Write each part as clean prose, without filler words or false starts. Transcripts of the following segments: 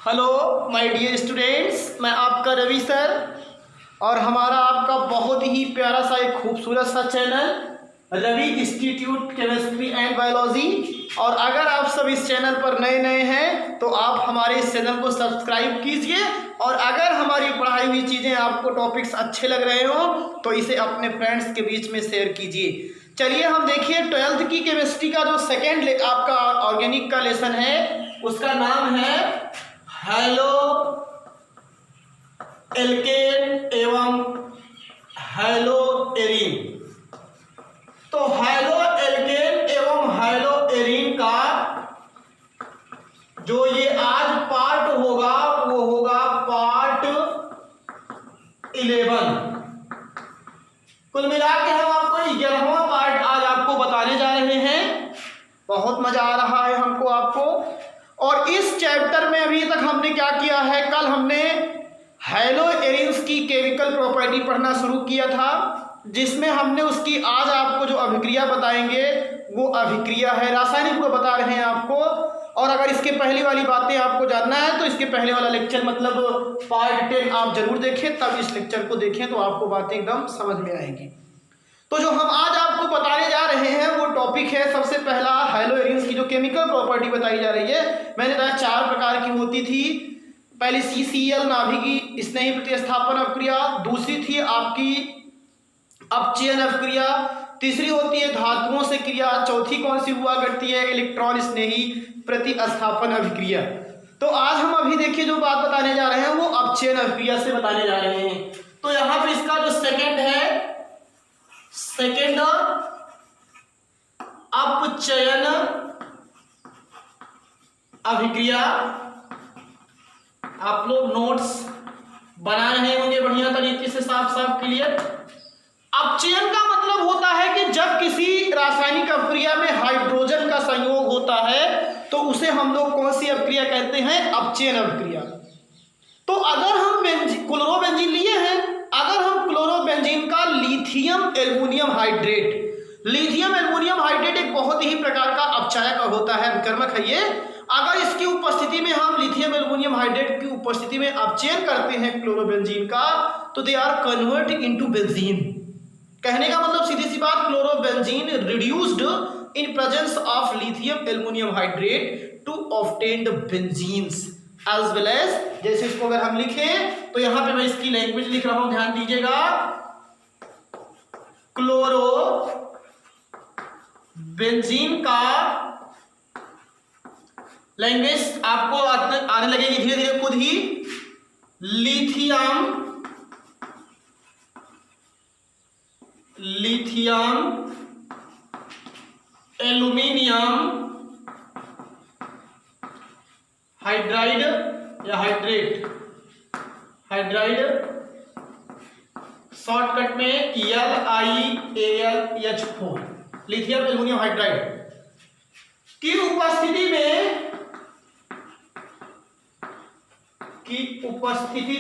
Hello my dear students, मैं आपका Ravi sir और हमारा आपका बहुत ही प्यारा सा एक खूबसूरत सा channel Ravi institute chemistry and biology. और अगर आप सब इस चैनल पर नए हैं तो आप हमारे इस चैनल को सब्सक्राइब कीजिए। और अगर हमारी पढ़ाई हुई चीज़ें आपको टॉपिक्स अच्छे लग रहे हो तो इसे अपने फ्रेंड्स के बीच में शेयर कीजिए। चलिए हम देखिए 12th की केमिस्ट्री का जो सेकेंड आपका ऑर्गेनिक का लेसन है उसका नाम है हैलो एल्केन एवं हैलो एरीन। तो हैलो एल्केन एवं हैलो एरीन का जो ये आज पार्ट होगा वो होगा पार्ट 11। कुल मिला के हम आपको 11वां पार्ट आज आपको बताने जा रहे हैं। बहुत मजा आ रहा है हमको आपको। और इस चैप्टर में अभी तक हमने क्या किया है, कल हमने हैलो एरीन्स की केमिकल प्रॉपर्टी पढ़ना शुरू किया था, जिसमें हमने उसकी आज आपको जो अभिक्रिया बताएंगे वो अभिक्रिया है, रासायनिक को बता रहे हैं आपको। और अगर इसके पहले वाली बातें आपको जानना है तो इसके पहले वाला लेक्चर मतलब पार्ट 10 आप जरूर देखें, तब इस लेक्चर को देखें तो आपको बातें एकदम समझ में आएंगी। तो जो हम आज आपको बताने जा रहे हैं वो टॉपिक है सबसे पहला हैलो एरीन्स की जो केमिकल प्रॉपर्टी बताई जा रही है। मैंने बताया 4 प्रकार की होती थी। पहली CCl नाभिकीय स्नेही प्रतिस्थापन अभिक्रिया, दूसरी थी आपकी अपचयन अभिक्रिया, तीसरी होती है धातुओं से क्रिया, चौथी कौन सी हुआ करती है इलेक्ट्रॉन स्नेही प्रतिस्थापन अभिक्रिया। तो आज हम अभी देखिए जो बात बताने जा रहे हैं वो अपचयन अभिक्रिया से बताने जा रहे हैं। तो यहाँ पे इसका जो सेकेंड है, सेकेंड अपचयन अभिक्रिया। आप लोग नोट्स बना रहे होंगे बढ़िया तरीके से, साफ साफ क्लियर। अपचयन का मतलब होता है कि जब किसी रासायनिक अभिक्रिया में हाइड्रोजन का संयोग होता है तो उसे हम लोग कौन सी अभिक्रिया कहते हैं, अपचयन अभिक्रिया। तो अगर हम क्लोरोबेंजीन लिए हैं, अगर हम क्लोरोबेंजीन का lithium aluminium hydrate, lithium aluminium hydrate एक बहुत ही प्रकार का अपचायक होता है, विकर्मक है ये। अगर इसकी उपस्थिति में हम लिथियम एल्युमिनियम हाइड्रेट की उपस्थिति में अपचयन करते हैं क्लोरोबेंजीन का तो they are convert into benzene. कहने का मतलब सीधी सी बात, chlorobenzene reduced in presence of lithium aluminium hydrate to obtain the benzenes as well as, जैसे इसको अगर हम लिखें तो यहां पे मैं इसकी लैंग्वेज लिख रहा हूं, ध्यान दीजिएगा। क्लोरो बेंजीन का लैंग्वेज आपको आने लगेगी धीरे धीरे खुद ही। लिथियम एल्युमिनियम हाइड्राइड या हाइड्रेट, शॉर्टकट में LiAlH4, लिथियम एल्युमिनियम हाइड्राइड की उपस्थिति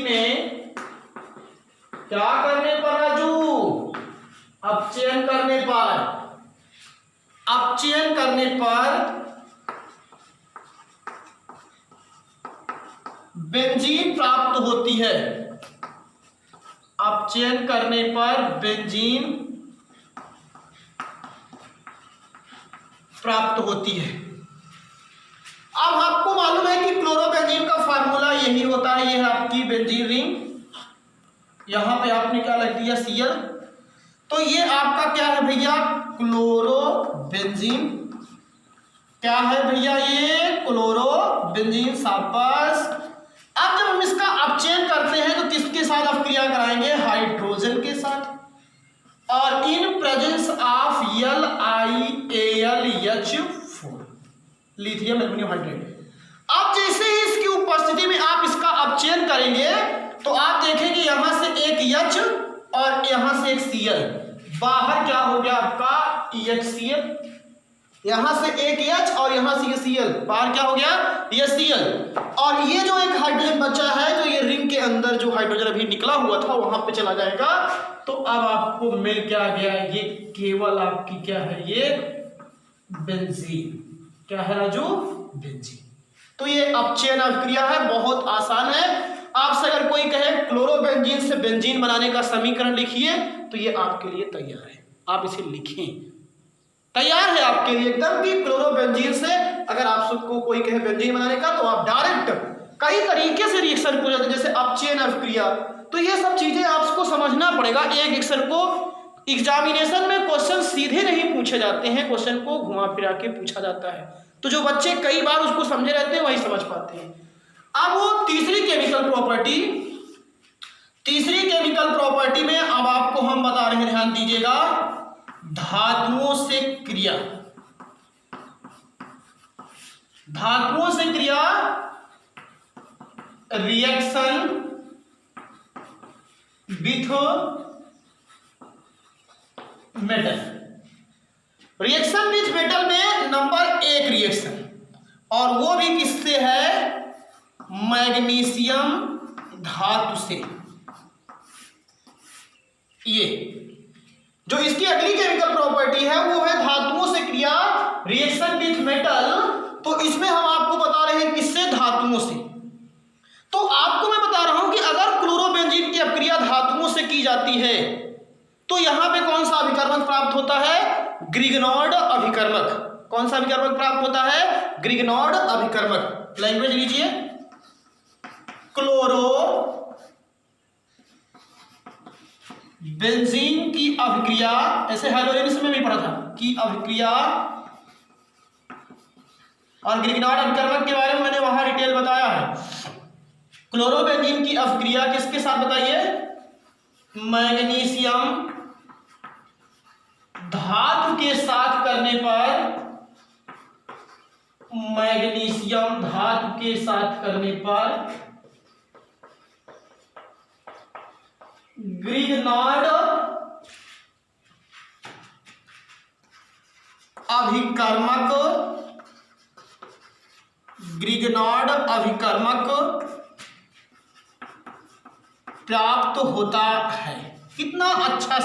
में क्या करने पर राजू, अपचयन करने पर बेंजीन प्राप्त होती है। अपचयन करने पर बेंजीन प्राप्त होती है। अब आपको मालूम है कि क्लोरोबेंजीन का फार्मूला यही होता है, यह आपकी बेंजीन रिंग, यहां पे आपने क्या लग दिया Cl। तो ये आपका क्या है भैया, क्लोरोबेंजीन। क्या है भैया ये, क्लोरोबेंजीन, शाबाश। अब जब हम इसका अपचयन करते हैं तो किसके साथ अपक्रिया कराएंगे, हाइड्रोजन के साथ, और इन presence of LiAlH4, lithium aluminium hydrate. अब जैसे ही इसकी उपस्थिति में आप इसका अपचयन करेंगे तो आप देखेंगे यहां से एक H और यहां से एक Cl, बाहर क्या हो गया आपका HCl, यहां से एक H और यहां से ये Cl, बाहर क्या हो गया ये Cl। और ये जो एक हाइड्रोजन बचा है जो ये रिंग के अंदर जो हाइड्रोजन अभी निकला हुआ था वहां पे चला जाएगा। तो अब आपको मिल क्या गया, ये केवल आपकी क्या है, ये बेंजीन। क्या है राजू, बेंजीन। तो ये अपचयन अभिक्रिया है, बहुत आसान है। आपसे अगर कोई कहे क्लोरोबेंजीन से बेंजीन बनाने का समीकरण लिखिए तो ये आपके लिए तैयार है, आप इसे लिखें, तैयार है आपके लिए एकदम कि क्लोरोबेंजीन से अगर आप सबको कोई कहे बेंजीन बनाने का तो आप डायरेक्ट कई तरीके से रिएक्शन हो जाते हैं, जैसे अपचयन अभिक्रिया। तो ये सब चीजें आपको समझना पड़ेगा। एक रिएक्शन को एग्जामिनेशन में क्वेश्चन सीधे नहीं पूछे जाते हैं, क्वेश्चन को घुमा फिरा के पूछा जाता है, तो जो बच्चे कई बार उसको समझे रहते हैं वही समझ पाते हैं। अब वो तीसरी केमिकल प्रॉपर्टी में अब आपको हम बता रहे हैं, ध्यान दीजिएगा, धातुओं से क्रिया, धातुओं से क्रिया, reaction with metal. Reaction with metal में नंबर 1 रिएक्शन, और वो भी किससे है, मैग्नीशियम धातु से। ये जो इसकी अगली केमिकल प्रॉपर्टी है वो है धातुओं से क्रिया, रिएक्शन विथ मेटल। तो इसमें हम आपको बता रहे हैं किससे, धातुओं से। तो आपको मैं बता रहा हूं कि अगर क्लोरोबेंजीन की अपक्रिया धातुओं से की जाती है तो यहां पे कौन सा अभिकर्मक प्राप्त होता है, ग्रिग्नॉर्ड अभिकर्मक। कौन सा अभिकर्मक प्राप्त होता है, ग्रिग्नॉर्ड अभिकर्मक। लैंग्वेज लीजिए, क्लोरो बेंजीन की अभिक्रिया, ऐसे हाइड्रोजन में भी पढ़ा था की अभिक्रिया, और ग्रिग्नॉर्ड अभिकर्मक के बारे में मैंने वहां डिटेल बताया है। क्लोरोबेंजीन की अभिक्रिया किसके साथ बताइए, मैग्नीशियम धातु के साथ करने पर, मैग्नीशियम धातु के साथ करने पर ग्रिग्नॉर्ड अभिकर्मक, ग्रिग्नॉर्ड अभिकर्मक प्राप्त होता है। कितना अच्छा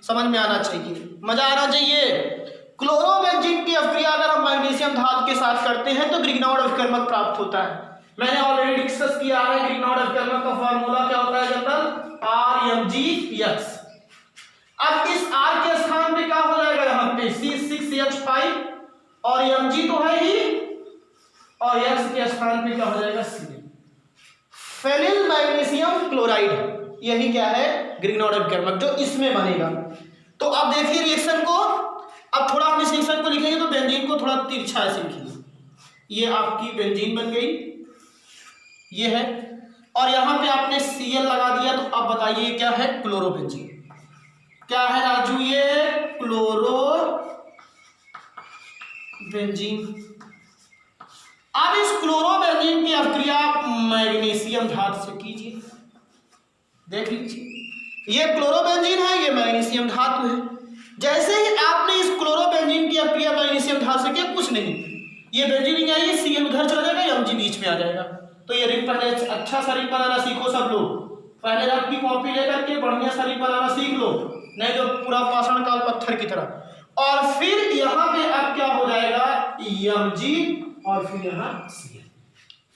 समझ में आना चाहिए, मजा आना चाहिए। क्लोरोबेंजीन की अभिक्रिया अगर हम मैग्नीशियम धातु के साथ करते हैं तो ग्रिग्नॉर्ड अभिकर्मक प्राप्त होता है। मैंने ऑलरेडी डिस्कस किया है, ग्रिग्नॉर्ड अभिकर्मक का फार्मूला क्या होता है जनरल, RMgX। अब इस R के स्थान पे क्या हो जाएगा, यहाँ पे C6H5, और Mg तो है ही, और X के स्थान पे क्या हो जाएगा, Cl, फेनिल मैग्नीशियम क्लोराइड। यही क्या है, ग्रिग्नॉर्ड अभिकर्मक जो इसमें बनेगा। तो अब देखिए रिएक्शन को, अब थोड़ा हम इस रिएक्शन को लिखेंगे तो बेंजीन को थोड़ा तिरछा ऐसे लिखेंगे। ये आपकी बेंजीन बन गई, ये है, और यहां पे आपने Cl लगा दिया। तो अब बताइए क्या है, क्लोरोबेंजीन। क्या है राजू, ये क्लोरोबेंजीन। अब इस क्लोरोबेंजीन की अभिक्रिया मैग्नीशियम धातु से कीजिए, देख लीजिए, ये क्लोरोबेंजीन है, ये मैग्नीशियम धातु है। जैसे ही आपने इस क्लोरोबेंजीन की अभिक्रिया मैग्नीशियम धातु से किया, कुछ नहीं, ये बेंजीन आएगी, Cl उधर चला जाएगा, Mg बीच में आ जाएगा। तो ये रिंग पहले अच्छा सा रिंग बनाना सीखो सब लोग, पहले आपकी कॉपी लेकर के बढ़िया सा रिंग बनाना सीख लो, नहीं तो पूरा पाषाण काल पत्थर की तरह। और फिर यहाँ पे अब क्या हो जाएगा, Mg, और फिर यहाँ Cl।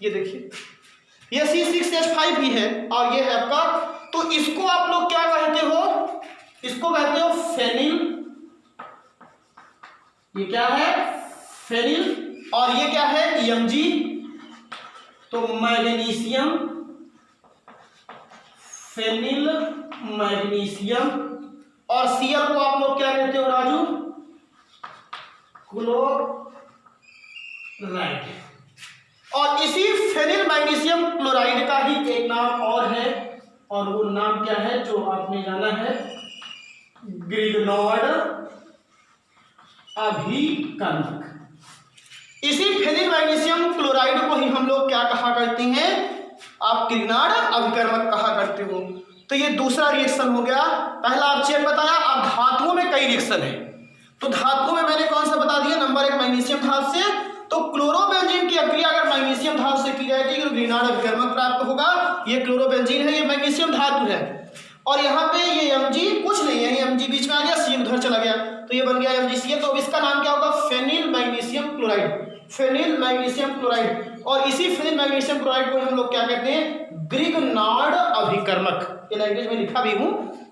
ये देखिए, ये C6H5 भी है और ये है आपका, तो इसको आप लोग क्या कहते हो, इसको कहते हो फेनिल। ये क्या है, फेनिल, और ये क्या है, Mg। तो मैग्नीशियम, फेनिल मैग्नीशियम, और Cl को आप लोग क्या कहते हो राजू, क्लोराइड। और इसी फेनिल मैग्नीशियम क्लोराइड का ही एक नाम और है, और वो नाम क्या है जो आपने जाना है, ग्रिग्नॉर्ड अभिकर्मक। इसी फेनिल मैग्नीशियम क्लोराइड को ही हम लोग क्या कहा करते हैं, आप ग्रिग्नॉर्ड अभिकर्मक कहा करते हो। तो ये दूसरा रिएक्शन हो गया। पहला अपचयन बताया, अब धातुओं में कई रिएक्शन है। तो धातुओं में मैंने कौन सा बता दिया, नंबर 1 मैग्नीशियम धातु से। तो क्लोरोबेंजीन की अभिक्रिया अगर मैग्नीशियम धातु से की जाएगी तो ग्रिग्नॉर्ड अभिकर्मक प्राप्त होगा। ये क्लोरोबेंजीन है, ये मैग्नीशियम धातु है, और यहाँ पे ये Mg कुछ नहीं है, Mg बीच में आ गया, Cl उधर चला गया, तो ये बन गया MgCl। तो अब इसका नाम क्या होगा, phenyl magnesium chloride. Phenyl magnesium chloride. और इसी फेनिल मैग्नीशियम क्लोराइड को हम लोग क्या कहते हैं, ग्रिग्नार्ड अभिकर्मक। ये लैंग्वेज में लिखा भी हूँ,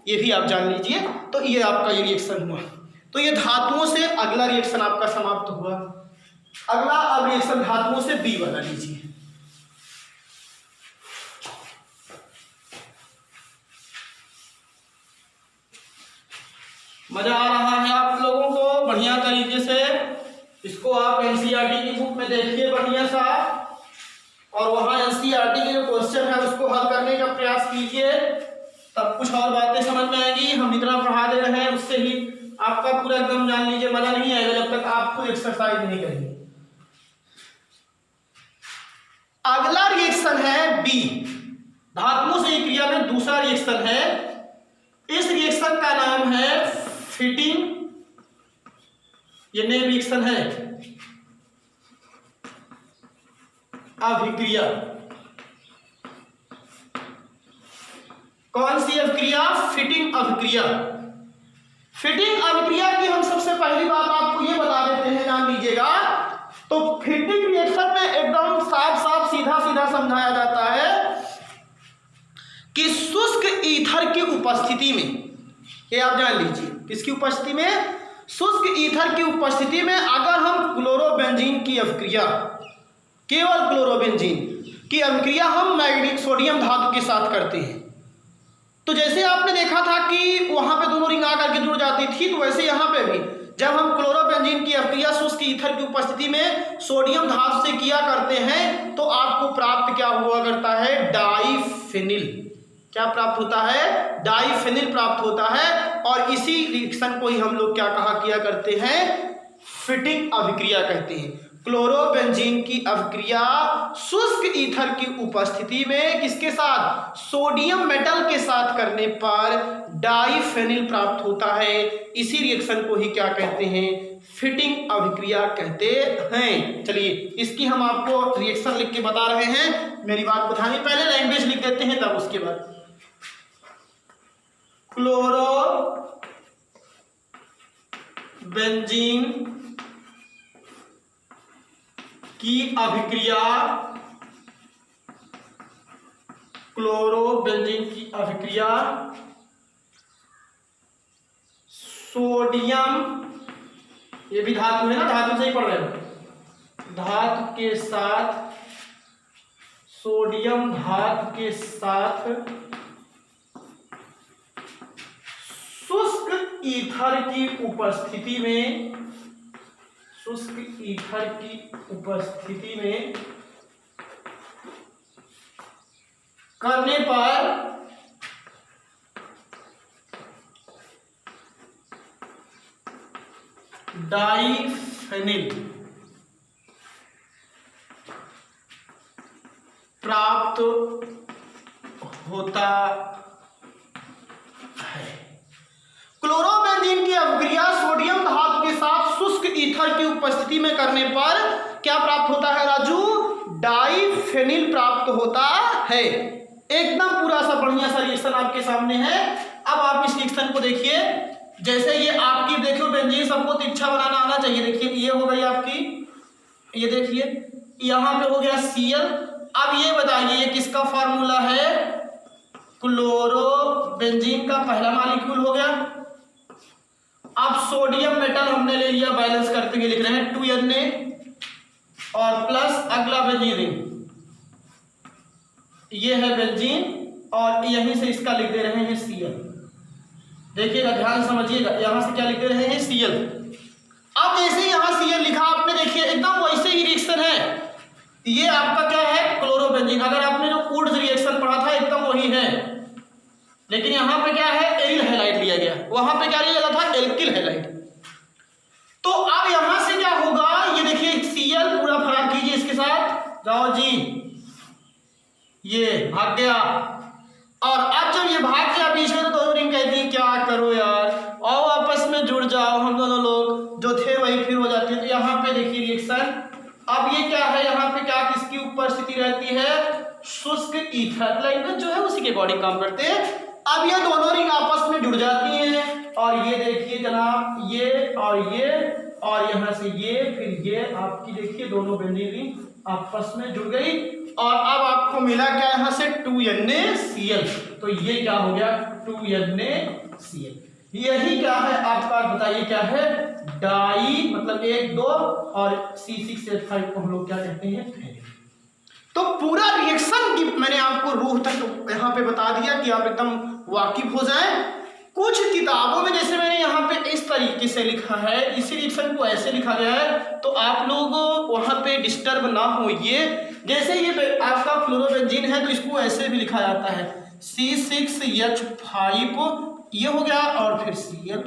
ये भी आप जान लीजिए। तो ये आपका ये रिएक्शन हुआ। तो ये धातुओं से अगला रिएक्शन आपका समाप्त हुआ। अगला अब रिएक्शन धातुओं से बी वाला लीजिए। मजा आ रहा है आप लोगों को बढ़िया तरीके से? इसको आप एनसीईआरटी की बुक में देखिए बढ़िया सा, और वहां एनसीईआरटी के जो क्वेश्चन है उसको हल करने का प्रयास कीजिए, तब कुछ और बातें समझ में आएंगी। हम इतना पढ़ा दे रहे हैं उससे ही आपका पूरा एकदम जान लीजिए मजा नहीं आएगा जब तक आप खुद एक्सरसाइज नहीं करेंगे। अगला रिएक्शन है बी, धातुओं से क्रिया में दूसरा रिएक्शन है। इस रिएक्शन का नाम है फिटिंग, ये नेम रिएक्शन है अभिक्रिया। कौन सी अभिक्रिया? फिटिंग अभिक्रिया। फिटिंग अभिक्रिया की हम सबसे पहली बात आपको ये बता देते हैं, जान लीजिएगा। तो फिटिंग रिएक्शन में एकदम साफ साफ सीधा सीधा समझाया जाता है कि शुष्क ईथर की उपस्थिति में, ये आप जान लीजिए, किसकी उपस्थिति में? शुष्क ईथर की उपस्थिति में अगर हम क्लोरोबेंजीन की अभिक्रिया, केवल क्लोरोबेंजीन की अभिक्रिया हम मैग्नीशियम सोडियम धातु के साथ करते हैं, तो जैसे आपने देखा था कि वहां पे दोनों रिंग आकर के जुड़ जाती थी, तो वैसे यहाँ पे भी जब हम क्लोरोबेंजीन की अभिक्रिया शुष्क ईथर की उपस्थिति में सोडियम धातु से किया करते हैं, तो आपको प्राप्त क्या हुआ करता है? डाईफेनिल। क्या प्राप्त होता है? डाईफेनिल प्राप्त होता है। और इसी रिएक्शन को ही हम लोग क्या कहा किया करते हैं? फिटिंग अभिक्रिया कहते हैं। क्लोरोबेंजीन की अभिक्रिया शुष्क ईथर की उपस्थिति में किसके साथ? सोडियम मेटल के साथ करने पर डाईफेनिल प्राप्त होता है। इसी रिएक्शन को ही क्या कहते हैं? फिटिंग अभिक्रिया कहते हैं। चलिए इसकी हम आपको रिएक्शन लिख के बता रहे हैं, मेरी बात को ध्यान, पहले लैंग्वेज लिख देते हैं तब उसके बाद। क्लोरोबेंजीन की अभिक्रिया, क्लोरोबेंजीन की अभिक्रिया सोडियम, ये भी धातु है ना, धातु से ही पढ़ रहे हो, धातु के साथ, सोडियम धातु के साथ शुष्क ईथर की उपस्थिति में, शुष्क ईथर की उपस्थिति में करने पर डाईफेनिल प्राप्त होता है। क्लोरोबेंजीन की अभिक्रिया सोडियम धातु के साथ शुष्क ईथर की उपस्थिति में करने पर क्या प्राप्त होता है राजू? डाईफेनिल प्राप्त होता है। एकदम पूरा सा बढ़िया सा रिएक्शन आपके सामने है। अब आप इस रिएक्शन को देखिए, जैसे ये आपकी देखो बेंजीन, सबको तिरछा बनाना आना चाहिए। देखिए ये हो गई आपकी, ये देखिए यहाँ पे हो गया Cl। अब ये बताइए ये किसका फार्मूला है? क्लोरोबेंजीन का पहला मॉलिक्यूल हो गया। अब सोडियम मेटल हमने ले लिया, बैलेंस करते हुए लिख रहे हैं 2Na और प्लस अगला बेंजीन रिंग, ये है बेंजीन, और यहीं से इसका लिख दे रहे हैं Cl। देखिएगा, ध्यान समझिएगा, यहां से क्या लिख दे रहे हैं? Cl। अब जैसे यहां Cl लिखा आपने, देखिए एकदम वैसे ही रिएक्शन है। ये आपका क्या है? क्लोरोबेंजीन। अगर आपने जो वुड्स रिएक्शन पढ़ा था एकदम वही है, लेकिन यहाँ पे क्या है? एरिल हैलाइड लिया गया, वहां पे क्या लिया गया था? Alkyl halide. तो अब यहां से क्या होगा? ये देखिए Cl पूरा फरार कीजिए इसके साथ, जाओ जी, ये भाग गया। और अब जब ये भाग गया बीच में, तो दोनों रिंग कहती है क्या करो यार, आओ आपस में जुड़ जाओ, हम दोनों लोग जो थे वही फिर हो जाते हैं। तो यहाँ पे देखिए रिएक्शन, अब ये क्या है? यहाँ पे क्या किसकी उपस्थिति रहती है? शुष्क ईथर। लैंग्वेज जो है उसी के अकॉर्डिंग काम करते हैं। अब ये दोनों रिंग आपस में जुड़ जाती हैं, और ये देखिए जनाब, ये और ये और यहाँ से ये, फिर ये आपकी देखिए दोनों बेंजीन आपस में जुड़ गई और अब आपको मिला क्या यहाँ से 2NaCl। तो ये क्या हो गया 2NaCl। यही क्या है आपका, बताइए क्या है, डाई मतलब 1 2 और C6H5 को हम लोग क्या कहते हैं, फेनिल। तो पूरा रिएक्शन की मैंने आपको रूह तक यहाँ पे बता दिया कि आप एकदम वाकिफ हो जाएं। कुछ किताबों में जैसे मैंने यहाँ पे इस तरीके से लिखा है, इसी रिएक्शन को ऐसे लिखा गया है, तो आप लोग वहाँ पे डिस्टर्ब ना होइए। जैसे ये आपका फ्लोरोबेंजीन है तो इसको ऐसे भी लिखा जाता है C6H5 ये हो गया और फिर Cl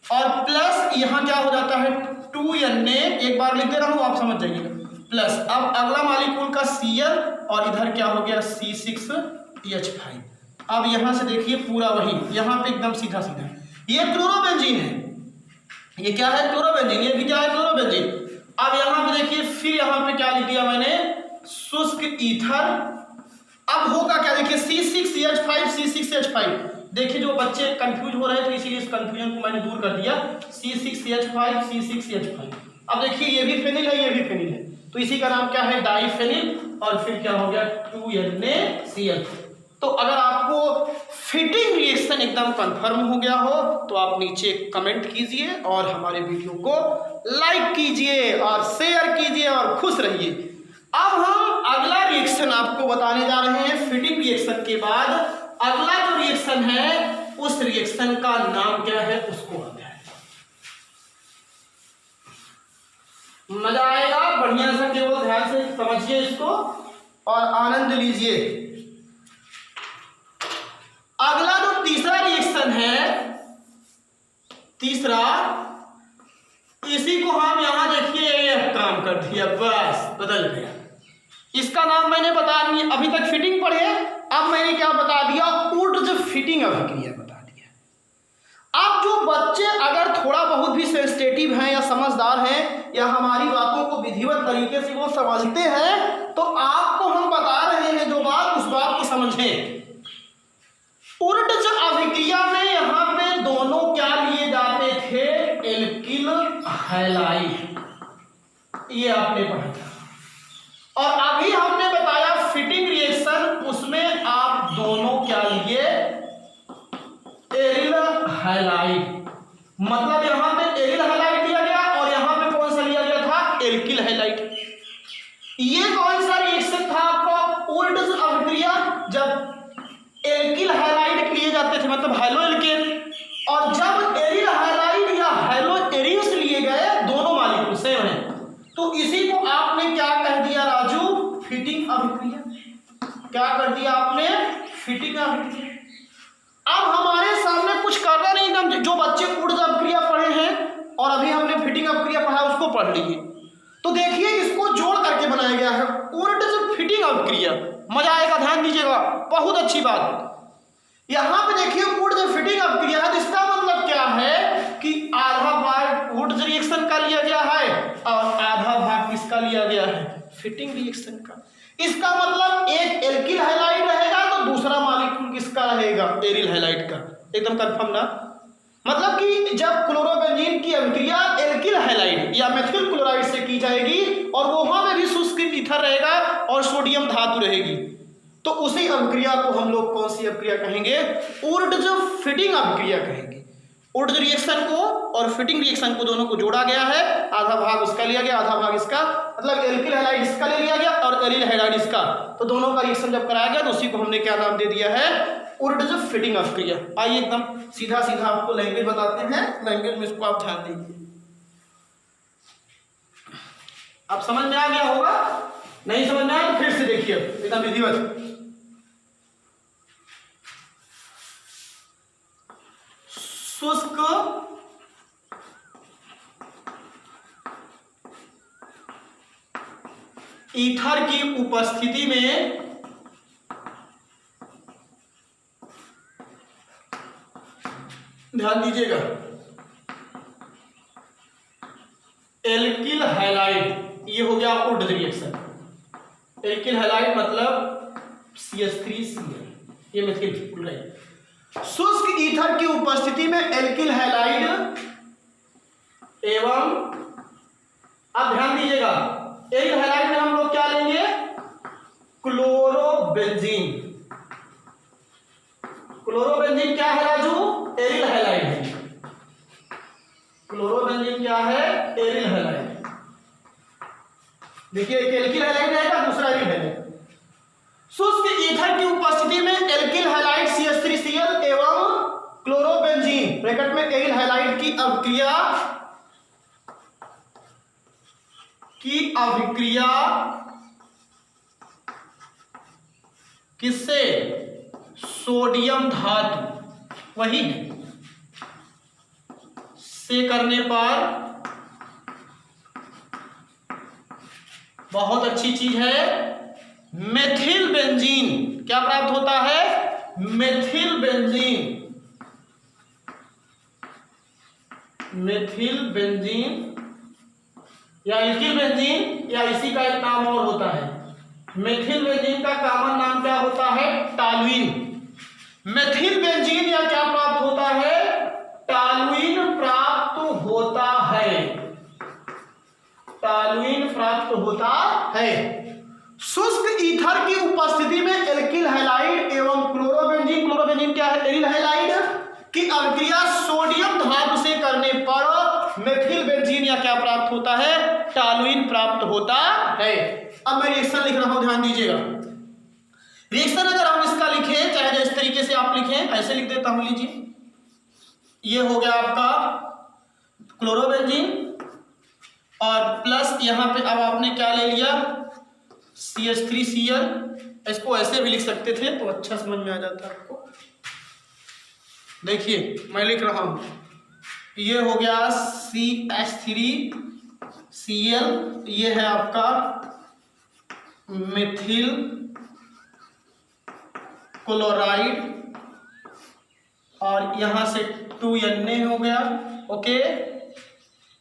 और प्लस यहाँ क्या हो जाता है 2Na, एक बार लिख दे रहा हूँ आप समझ जाइएगा, प्लस अब अगला मॉलिक्यूल का Cl और इधर क्या हो गया C6H5। अब यहाँ से देखिए पूरा वही, यहाँ पे एकदम सीधा सीधा ये क्लोरोबेंजीन है, ये क्या है क्लोरोबेंजीन, ये भी क्या है क्लोरोबेंजीन। अब यहाँ पे देखिए फिर यहाँ पे क्या लिख दिया मैंने, शुष्क ईथर। अब होगा क्या देखिए C6H5 देखिए जो बच्चे कंफ्यूज हो रहे थे इसीलिए इस कंफ्यूजन को मैंने दूर कर दिया, C6H5। अब देखिए ये भी फेनिल है, ये भी फेनिल है, तो इसी का नाम क्या है डाईफेनिल और फिर क्या हो गया 2NaCl। तो अगर आपको फिटिंग रिएक्शन एकदम कंफर्म हो गया हो तो आप नीचे कमेंट कीजिए और हमारे वीडियो को लाइक कीजिए और शेयर कीजिए और खुश रहिए। अब हम अगला रिएक्शन आपको बताने जा रहे हैं। फिटिंग रिएक्शन के बाद अगला जो रिएक्शन है उस रिएक्शन का नाम क्या है उसको आता है, मजा आएगा, बढ़िया सा केवल ध्यान से समझिए इसको और आनंद लीजिए। अगला जो तीसरा रिएक्शन है, तीसरा, इसी को हम यहां देखिए यह काम कर दिया, बस बदल गया। इसका नाम मैंने बता दिया, अभी तक फिटिंग पढ़े, अब मैंने क्या बता दिया, ऊर्ध्व फिटिंग अभिक्रिया बता दिया। अब जो बच्चे अगर थोड़ा बहुत भी सेंसिटिव हैं या समझदार हैं या हमारी बातों को विधिवत तरीके से वो समझते हैं तो आपको हम बता रहे हैं जो बात, उस बात को समझें। ऊर्ध्व अभिक्रिया में यहाँ पे दोनों क्या लिए जाते थे, एल्किल हैलाइड, ये आपने पढ़ा था। और अभी हमने बताया फिटिंग रिएक्शन, उसमें आप दोनों क्या लिए, एरिल हैलाइड, मतलब यहां पे एरिल हैलाइड लिया गया और यहां पे कौन सा लिया गया था, एल्किल हैलाइड। ये कौन सा रिएक्शन था आपका, ऊर्ध्व अभिक्रिया, जब एल्किल हैलाइड लिए जाते थे मतलब हैलो एल्केन, और जब एरिल हैलाइड या हैलो एरियस लिए गए, दोनों मॉलिक्यूल सेम है, तो इसी को आपने क्या कह दिया राजू, फिटिंग अभिक्रिया। क्या कर दिया आपने, फिटिंग अभिक्रिया। अब हमारे सामने कुछ करना नहीं था, जो बच्चे ऊर्ध्व अभिक्रिया पढ़े हैं और अभी हमने फिटिंग अभिक्रिया पढ़ा उसको पढ़ लीजिए। तो देखिए इसको जोड़ करके बनाया गया है ऊर्ध्व फिटिंग अभिक्रिया, मजा आएगा, ध्यान दीजिएगा, बहुत अच्छी बात। यहां पे देखिए ऊर्ध्व फिटिंग अभिक्रिया है, इसका मतलब क्या है कि आधा भाग ऊर्ध्व रिएक्शन का लिया गया है और आधा भाग किसका लिया गया है, फिटिंग रिएक्शन का। इसका मतलब एक एल्किल हैलाइड रहेगा तो दूसरा मॉलिक्यूल किसका रहेगा, एरिल हैलाइड का। एकदम कंफर्म ना, मतलब कि जब क्लोरोबेंजीन की अभिक्रिया एल्किल हैलाइड या मेथिल क्लोराइड से की जाएगी और वहां में भी शुष्क ईथर रहेगा और सोडियम धातु रहेगी, तो उसी अभिक्रिया को हम लोग कौन सी अभिक्रिया कहेंगे, ऊर्ध्व फिटिंग अभिक्रिया कहेंगे। ऊर्ध्व रिएक्शन को और फिटिंग रिएक्शन को दोनों को जोड़ा गया है, आधा भाग उसका लिया गया, आधा भाग इसका, मतलब एल्किल हैलाइड इसका ले लिया गया और एरिल हैलाइड इसका, तो दोनों का रिएक्शन जब कराया गया तो उसी को हमने क्या नाम दे दिया है, ऊर्ध्व फिटिंग अभिक्रिया। आइए एकदम सीधा सीधा आपको लैंग्वेज बताते हैं, लैंग्वेज में इसको आप ध्यान दीजिए। अब समझ में आ गया होगा, नहीं समझ में आया तो फिर से देखिए एकदम विधिवत। शुष्क ईथर की उपस्थिति में ध्यान दीजिएगा, एल्किल हैलाइड, ये हो गया ऊर्ध्व रिएक्शन। एल्किल हैलाइड मतलब CH3Cl, ये मेथिल क्लोराइड। शुष्क ईथर की उपस्थिति में एल्किल हैलाइड एवं, अब ध्यान दीजिएगा, एरिल हैलाइड में हम लोग क्या लेंगे, क्लोरोबेंजीन। क्लोरोबेंजीन क्या है राजू, एरिल हैलाइड है। क्लोरोबेंजीन क्या है, एरिल हैलाइड। देखिए एक एल्किल हैलाइड रहेगा, दूसरा एरिल हैलाइड। शुष्क ईथर की उपस्थिति में एल्किल हैलाइड CH3Cl एवं क्लोरोबेंजीन ब्रैकेट में एरिल हैलाइड की अभिक्रिया किससे, सोडियम धातु वही से करने पर बहुत अच्छी चीज है, मेथिल बेंजीन क्या प्राप्त होता है, मेथिल बेंजीन। मेथिल बेंजीन या एल्किल बेंजीन या इसी का एक नाम और होता है, मेथिल बेंजीन का कॉमन नाम क्या होता है, टॉलुइन। मेथिल बेंजीन या क्या प्राप्त होता है, टॉलुइन प्राप्त होता है, टॉलुइन प्राप्त होता है। शुष्क ईथर की उपस्थिति में एल्किल हैलाइड एवं क्लोरोबेंजीन, क्लोरोबेंजीन क्या है, एरिल हैलाइड की अभिक्रिया सोडियम धातु से करने पर मेथिल बेंजीन या क्या प्राप्त होता है, टॉलुइन प्राप्त होता है। अब मैं रिएक्शन लिख रहा हूं, ध्यान दीजिएगा। रिएक्शन अगर हम इसका लिखें, चाहे जिस तरीके से आप लिखें, ऐसे लिख देता हूं, लीजिए ये हो गया आपका क्लोरोबेंजीन और प्लस यहां पे अब आपने क्या ले लिया, CH3Cl। इसको ऐसे भी लिख सकते थे तो अच्छा समझ में आ जाता आपको। देखिए मैं लिख रहा हूं, ये हो गया CH3Cl, ये है आपका मिथिल क्लोराइड और यहां से 2Na हो गया, ओके।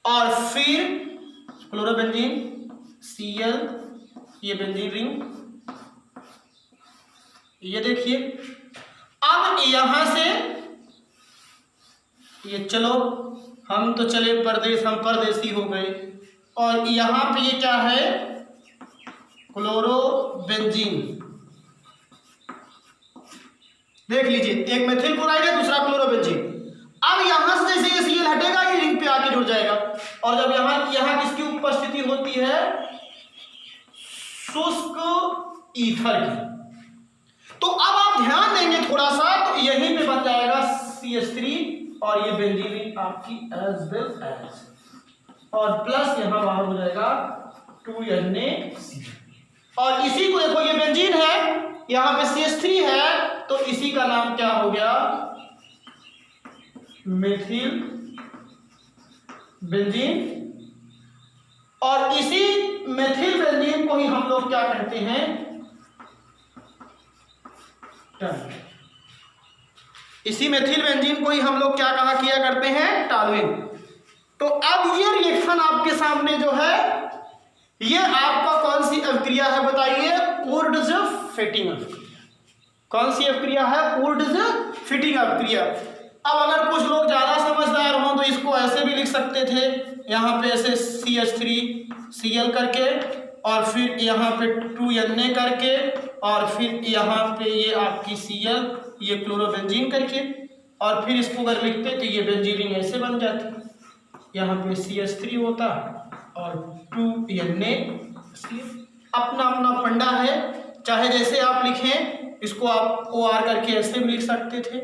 और फिर क्लोरोबेंजीन Cl, ये बेंजीन रिंग, ये देखिए। अब यहां से ये, चलो हम तो चले परदेश, हम परदेसी हो गए, और यहां पे ये क्या है, क्लोरोबेंजीन। देख लीजिए एक मेथिल क्लोराइड है, दूसरा क्लोरोबेंजीन। अब यहां से जैसे ये Cl हटेगा, ये रिंग पे आके जुड़ जाएगा, और जब यहां किसकी उपस्थिति होती है, शुष्क ईथर की। तो अब आप ध्यान देंगे थोड़ा सा, तो यहीं पे बन जाएगा CH3 और ये बेंजीन आपकी एज वेल एज, और प्लस यहां बाहर हो जाएगा 2Na। और इसी को देखो, ये बेंजीन है, यहां पे CH3 है, तो इसी का नाम क्या हो गया, मेथिल बेंजीन। और इसी मेथिल बेंजीन को ही हम लोग क्या कहते हैं, इसी मेथिल बेंजीन को ही हम लोग क्या कहा किया करते हैं, टॉलुइन। तो अब ये रिएक्शन आपके सामने जो है, ये आपका कौन सी अभिक्रिया है बताइए, ऊर्ध्व-फिटिंग अभिक्रिया। कौन सी अभिक्रिया है, ऊर्ध्व-फिटिंग अभिक्रिया। अब अगर कुछ लोग ज्यादा समझदार हों तो इसको ऐसे भी लिख सकते थे, यहाँ पे ऐसे CH3Cl करके, और फिर यहाँ पे 2Na करके, और फिर यहाँ पे ये आपकी Cl, ये क्लोरोबेंजीन करके, और फिर इसको अगर लिखते तो ये बेंजीन ऐसे बन जाती, यहाँ पे CH3 होता और 2Na। अपना अपना फंडा है, चाहे जैसे आप लिखें, इसको आप OR करके ऐसे भी लिख सकते थे,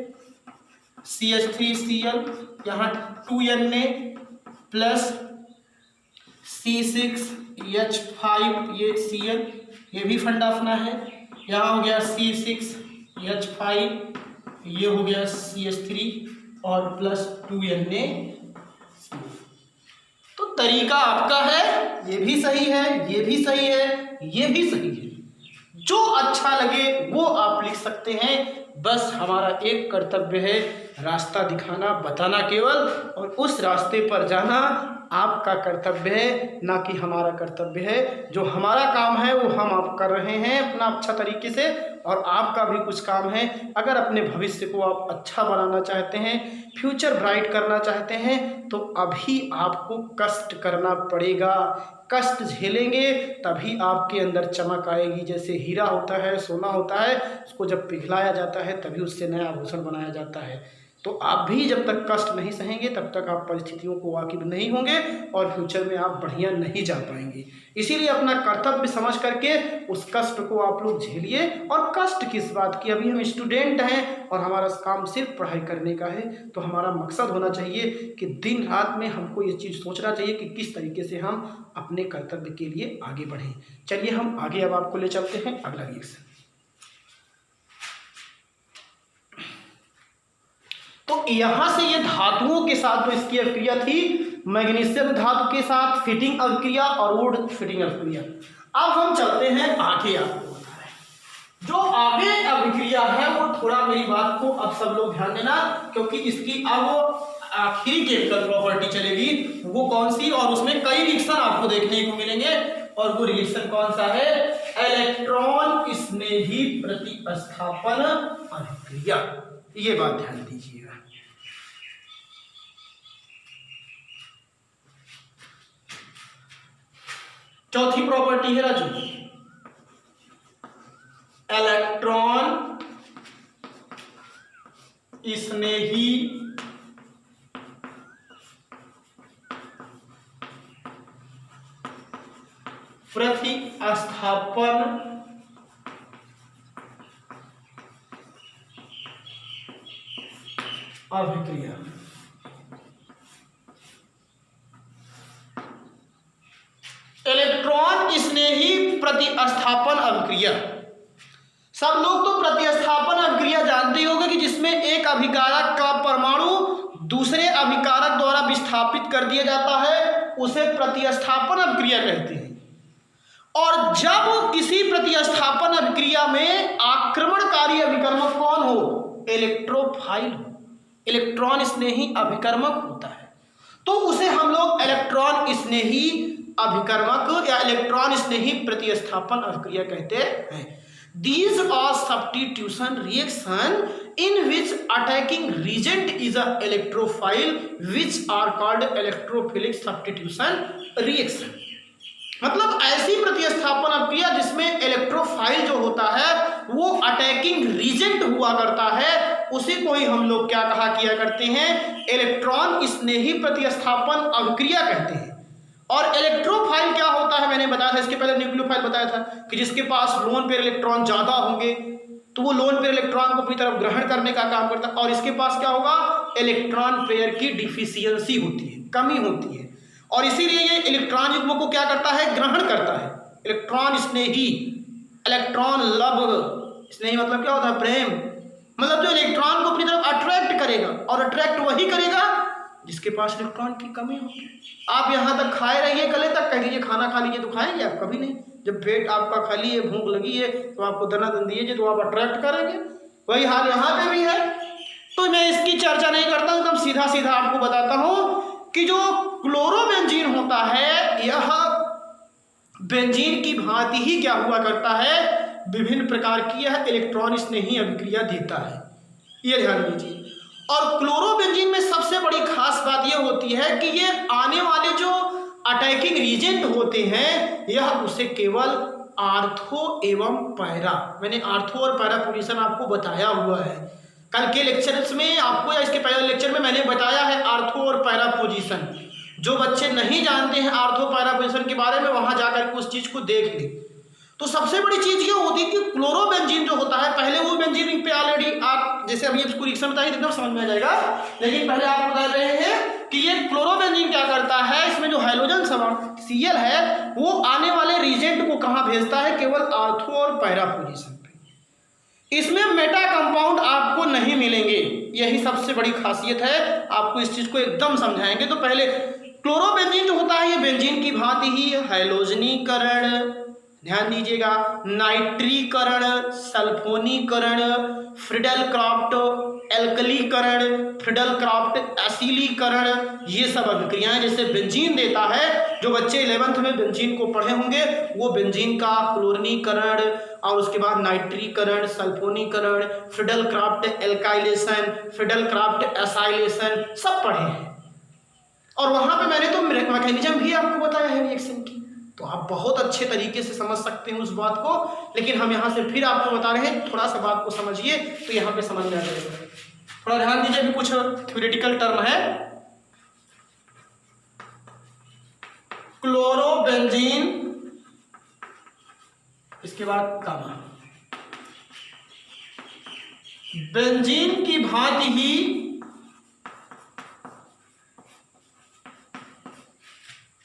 CH3Cl, यहाँ 2Na प्लस C6H5, ये Cl, ये भी फंडा अपना है। यहाँ हो गया C6H5, ये हो गया CH3 और प्लस 2Na। तो तरीका आपका है, ये भी सही है, ये भी सही है, ये भी सही है, जो अच्छा लगे वो आप लिख सकते हैं। बस हमारा एक कर्तव्य है, रास्ता दिखाना, बताना केवल, और उस रास्ते पर जाना आपका कर्तव्य है, ना कि हमारा कर्तव्य है। जो हमारा काम है वो हम आपका कर रहे हैं अपना अच्छा तरीके से, और आपका भी कुछ काम है। अगर अपने भविष्य को आप अच्छा बनाना चाहते हैं, फ्यूचर ब्राइट करना चाहते हैं, तो अभी आपको कष्ट करना पड़ेगा। कष्ट झेलेंगे तभी आपके अंदर चमक आएगी। जैसे हीरा होता है, सोना होता है, उसको जब पिघलाया जाता है तभी उससे नया आभूषण बनाया जाता है। तो आप भी जब तक कष्ट नहीं सहेंगे तब तक आप परिस्थितियों को वाकिफ नहीं होंगे और फ्यूचर में आप बढ़िया नहीं जा पाएंगे। इसीलिए अपना कर्तव्य समझ करके उस कष्ट को आप लोग झेलिए। और कष्ट किस बात की, अभी हम स्टूडेंट हैं और हमारा काम सिर्फ पढ़ाई करने का है, तो हमारा मकसद होना चाहिए कि दिन रात में हमको ये चीज़ सोचना चाहिए कि किस तरीके से हम अपने कर्तव्य के लिए आगे बढ़ें। चलिए हम आगे अब आपको ले चलते हैं अगला रिएक्शन। तो यहां से ये धातुओं के साथ जो इसकी अभिक्रिया थी, मैग्नीशियम धातु के साथ फिटिंग अभिक्रिया और वुड फिटिंग अभिक्रिया। अब हम चलते हैं आगे, आपको बता रहे हैं जो आगे अभिक्रिया है वो थोड़ा मेरी बात को अब सब लोग ध्यान देना, क्योंकि इसकी अब आखिरी केमिकल प्रॉपर्टी चलेगी। वो कौन सी, और उसमें कई रिएक्शन आपको देखने को मिलेंगे, और वो रिएक्शन कौन सा है, इलेक्ट्रॉन स्नेही प्रतिस्थापन अभिक्रिया। ये बात ध्यान दीजिएगा। चौथी प्रॉपर्टी है राजू, इलेक्ट्रॉन स्नेही प्रतिस्थापन अभिक्रिया। इलेक्ट्रॉन स्नेही प्रतिस्थापन अभिक्रिया, सब लोग तो प्रतिस्थापन अभिक्रिया जानते ही होंगे कि जिसमें एक अभिकारक का परमाणु दूसरे अभिकारक द्वारा विस्थापित कर दिया जाता है, उसे प्रतिस्थापन अभिक्रिया कहते हैं। और जब किसी प्रतिस्थापन अभिक्रिया में आक्रमणकारी अभिकर्मक कौन हो, इलेक्ट्रोफाइल हो, इलेक्ट्रॉन स्नेही अभिकर्मक होता है, तो उसे हम लोग इलेक्ट्रॉन स्नेही अभिकर्मक या इलेक्ट्रॉन स्नेही प्रतिस्थापन अभिक्रिया कहते हैं। These are substitution reaction in which attacking reagent is a electrophile, which are called electrophilic substitution reaction। मतलब ऐसी प्रतिस्थापन अभिक्रिया जिसमें इलेक्ट्रोफाइल जो होता है वो अटैकिंग रीजेंट हुआ करता है, उसी को ही हम लोग क्या कहा किया करते हैं, इलेक्ट्रॉन स्नेही प्रतिस्थापन अभिक्रिया कहते हैं। और इलेक्ट्रोफाइल क्या होता है, मैंने बताया था इसके पहले, न्यूक्लियोफाइल बताया था कि जिसके पास लोन पेयर इलेक्ट्रॉन ज्यादा होंगे तो वो लोन पेयर इलेक्ट्रॉन को अपनी तरफ ग्रहण करने का काम करता है, और इसके पास क्या होगा, इलेक्ट्रॉन पेयर की डिफिशियंसी होती है, कमी होती है, और इसीलिए ये इलेक्ट्रॉन युग्म को क्या करता है, ग्रहण करता है। इलेक्ट्रॉन स्नेही, इलेक्ट्रॉन लव, स्नेही मतलब क्या होता है, प्रेम, मतलब जो इलेक्ट्रॉन को अपनी तरफ अट्रैक्ट करेगा, और अट्रैक्ट वही करेगा जिसके पास इलेक्ट्रॉन की कमी होगी। आप यहाँ तक खाए रहिए, गले तक कह लीजिए खाना खा लीजिए, तो खाएंगे आप कभी नहीं। जब पेट आपका खाली है, भूख लगी है, तो आपको दना दन दीजिए तो आप अट्रैक्ट करेंगे। वही हाल यहाँ पे भी है। तो मैं इसकी चर्चा नहीं करता, एकदम सीधा सीधा आपको बताता हूँ कि जो क्लोरोबेंजीन होता है, यह बेंजीन की भांति ही क्या हुआ करता है, विभिन्न प्रकार की यह इलेक्ट्रॉन स्नेही अभिक्रिया देता है, ये ध्यान दीजिए। और क्लोरोबेंजीन में सबसे बड़ी खास बात यह होती है कि ये आने वाले जो अटैकिंग रीजेंट होते हैं, यह उसे केवल आर्थो एवं पैरा, मैंने आर्थो और पैरा पोजीशन आपको बताया हुआ है कल के लेक्चर्स में आपको, या इसके पहले लेक्चर में मैंने बताया है आर्थो और पैरा पोजीशन। जो बच्चे नहीं जानते हैं आर्थो पैरा पोजीशन के बारे में, वहां जाकर उस चीज को देख लें। तो सबसे बड़ी चीज ये होती है कि क्लोरोबेंजीन जो होता है, पहले वो बेंजीन रिंग पे ऑलरेडी आप जैसे अभी इसको रिएक्शन बताइए एकदम समझ में आ जाएगा, लेकिन पहले आप बता रहे हैं कि ये क्लोरोबेंजीन क्या करता है, इसमें जो हाइड्रोजन समान Cl है वो आने वाले रीजेंट को कहाँ भेजता है, केवल आर्थो और पैरा पोजीशन पे। इसमें मेटा कंपाउंड आपको नहीं मिलेंगे, यही सबसे बड़ी खासियत है। आपको इस चीज को एकदम समझाएंगे। तो पहले क्लोरोबेंजीन जो होता है ये बेंजीन की भांति ही हाइलोजनीकरण, ध्यान दीजिएगा, नाइट्रीकरण, सल्फोनीकरण, फ्रिडल क्राफ्ट एल्कलीकरण, फ्रिडल क्राफ्ट एसिलीकरण, ये सब अभिक्रियाएं जैसे बेंजीन देता है, जो बच्चे 11th में बेंजीन को पढ़े होंगे वो बेंजीन का क्लोरीनीकरण और उसके बाद नाइट्रीकरण, सल्फोनीकरण, Friedel Crafts alkylation, Friedel Crafts acylation सब पढ़े हैं। और वहां पे मैंने तो मैकेनिज्म भी आपको बताया है रिएक्शन की, तो आप बहुत अच्छे तरीके से समझ सकते हैं उस बात को। लेकिन हम यहाँ से फिर आपको बता रहे हैं, थोड़ा सा बात को समझिए तो यहाँ पे समझ में आ जाएगा। थोड़ा ध्यान दीजिए, भी कुछ थ्योरेटिकल टर्म है। क्लोरोबेंजीन, इसके बाद गामा। बेंजीन की भांति ही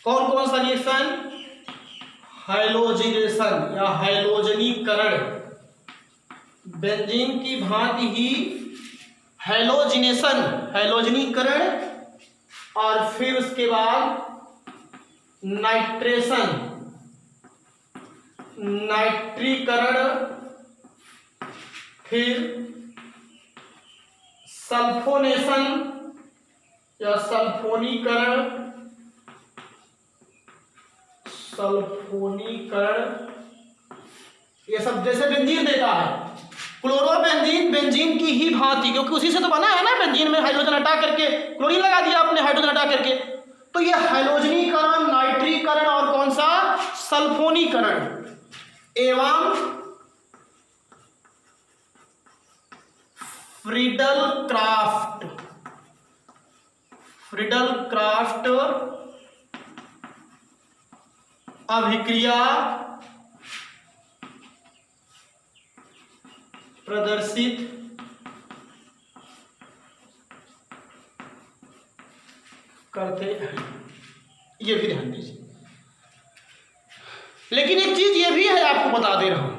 कौन कौन सा रिएक्शन? हाइलोजिनेशन या हाइलोजनीकरण। बेंजीन की भांति ही हाइलोजिनेशन, हाइलोजनीकरण, और फिर उसके बाद नाइट्रेशन, नाइट्रीकरण, फिर सल्फोनेशन या सल्फोनीकरण, सल्फोनीकरण, ये सब जैसे बेंजीन देता है। क्लोरोबेंजीन बेंजीन की ही भांति, क्योंकि उसी से तो बना है ना, बेंजीन में हाइड्रोजन हटा करके क्लोरीन लगा दिया आपने हाइड्रोजन हटा करके, तो ये हाइलोजनीकरण, नाइट्रीकरण और कौन सा? सल्फोनीकरण एवं फ्रिडल क्राफ्ट, फ्रिडल क्राफ्ट अभिक्रिया प्रदर्शित करते हैं। ये भी ध्यान दीजिए। लेकिन एक चीज ये भी है, आपको बता दे रहा हूं